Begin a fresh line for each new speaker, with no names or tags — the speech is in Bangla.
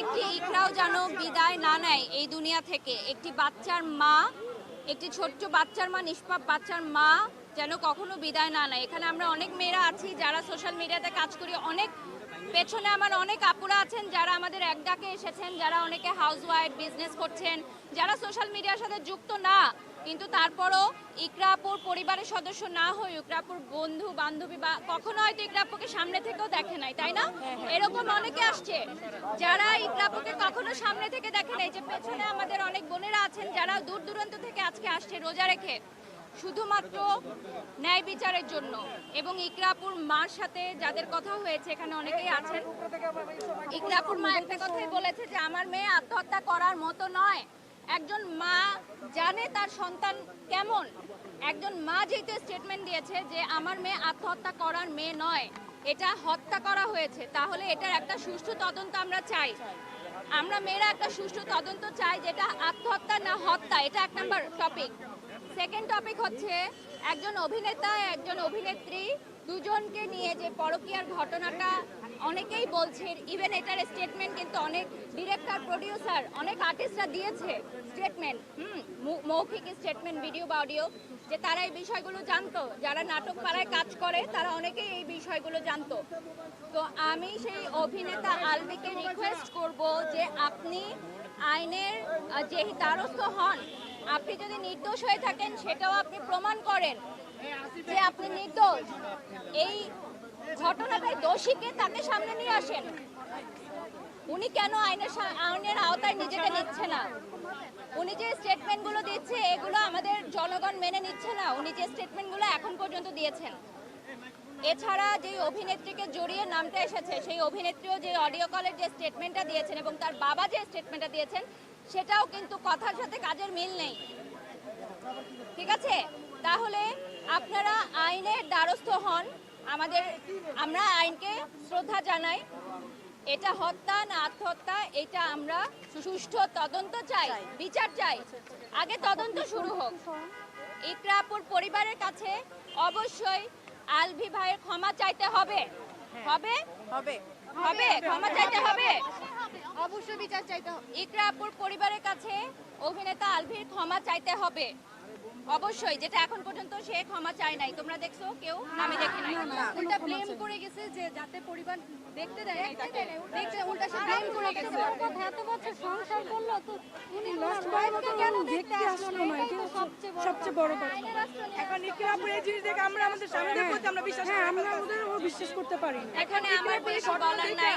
একটি ইকরাও যেন বিদায় না নেয় এই দুনিয়া থেকে। একটি বাচ্চার মা, একটি ছোট্ট বাচ্চার মা, নিষ্পাপ বাচ্চার মা যেন কখনো বিদায় না নেয়। এখানে আমরা অনেক মেয়েরা আছি যারা সোশ্যাল মিডিয়াতে কাজ করি, অনেক পেছনে আমার অনেক আপুরা আছেন যারা আমাদের এক ডাকে এসেছেন, যারা অনেকে হাউসওয়াইফ, বিজনেস করছেন, যারা সোশ্যাল মিডিয়ার সাথে যুক্ত না, কিন্তু তারপরও ইকরা আপুর পরিবারের সদস্য না হয়ে ইকরা আপুর বন্ধু বান্ধবী বা কখনো হয়তো ইকরা আপুকে সামনে থেকেও দেখে নাই, তাই না? এরকম অনেকে আসছে যারা ইকরা আপুকে কখনো সামনে থেকে দেখে নাই। যে পেছনে আমাদের অনেক বোনেরা আছেন যারা দূর দূরান্ত থেকে আজকে আসছে রোজা রেখে শুধুমাত্র ন্যায় বিচারের জন্য। এবং ইকরা আপুর মার সাথে যাদের কথা হয়েছে এখানে অনেকেই আছেন। ইকরা আপুর মা একটা কথাই বলেছে যে আমার মেয়ে আত্মহত্যা করার মতো নয়। একজন মা জানে তার সন্তান কেমন। একজন মা যেহেতু স্টেটমেন্ট দিয়েছে যে আমার মেয়ে আত্মহত্যা করার মেয়ে নয়, এটা হত্যা করা হয়েছে, তাহলে এটার একটা সুষ্ঠু তদন্ত আমরা চাই। আমরা মেয়েরা একটা সুষ্ঠু তদন্ত চাই, যেটা আত্মহত্যা না হত্যা। এটা এক নম্বর টপিক। সেকেন্ড টপিক হচ্ছে একজন অভিনেতা, একজন অভিনেত্রী দুজনকে নিয়ে যে পরকীয়ার ঘটনাটা অনেকেই বলছেন, ইভেন এটার স্টেটমেন্ট কিন্তু অনেক ডিরেক্টর, প্রডিউসার, অনেক আর্টিস্টরা দিয়েছে স্টেটমেন্ট, মৌখিক স্টেটমেন্ট, ভিডিও বা অডিও, যে তারা এই বিষয়গুলো জানতো। যারা নাটক পাড়ায় কাজ করে তারা অনেকেই এই বিষয়গুলো জানতো। তো আমি সেই অভিনেতা আলভিকে রিকোয়েস্ট করব যে আপনি আইনের যে দ্বারস্থ হন। আপনি যদি নির্দোষ হয়ে থাকেন সেটাও আপনি প্রমাণ করেন যে আপনি নির্দোষ। এই ঘটনাটায় দোষীকে তাকে সামনে নিয়ে আসেন। উনি কেন আইনের আওতায় নিজেকে নিচ্ছে না? উনি যে স্টেটমেন্টগুলো দিচ্ছে এগুলো আমাদের জনগণ মেনে নিচ্ছে না। উনি যে স্টেটমেন্টগুলো এখন পর্যন্ত দিয়েছেন, এছাড়া যে অভিনেত্রীকে জড়িয়ে নামটা এসেছে সেই অভিনেত্রীও যে অডিও কলের যে স্টেটমেন্টটা দিয়েছেন এবং তার বাবা যে স্টেটমেন্টটা দিয়েছেন সেটাও কিন্তু কথার সাথে কাজের মিল নেই। ঠিক আছে, তাহলে আপনারা আইনের দ্বারস্থ হন। আমরা আইনকে শ্রদ্ধা জানাই। এটা হত্যা না আত্মহত্যা, এটা আমরা সুষ্ঠু তদন্ত চাই, বিচার চাই। আগে তদন্ত শুরু হোক। ইকরা আপুর পরিবারের কাছে অবশ্যই আলভি ভাইয়ের ক্ষমা চাইতে হবে। হবে হবে হবে ক্ষমা চাইতে হবে,
অবশ্যই বিচার চাইতে হবে।
ইকরা আপুর পরিবারের কাছে অভিনেতা আলভির ক্ষমা চাইতে হবে অবশ্যই, যেটা এখন পর্যন্ত সে ক্ষমা চায় নাই। তোমরা দেখছো কেউ? আমি দেখি নাই।
উল্টা ব্লেম করে গেছে যে যাতে পরিবার দেখতে দেয় নাই তাকে, দেখতে উল্টা সে ব্লেম করে গেছে।
এত বছর সংসার করলো তো উনি
লাস্ট পর্যন্ত কেন দেখতে আসলো না, এটা সবচেয়ে বড় কথা। এখন ইকরা আপুর এই জিনিস দেখে আমরা আমাদের স্বামীদের প্রতি আমরা বিশ্বাস করতে পারি।
এখানে আমার বেশ বলার নাই।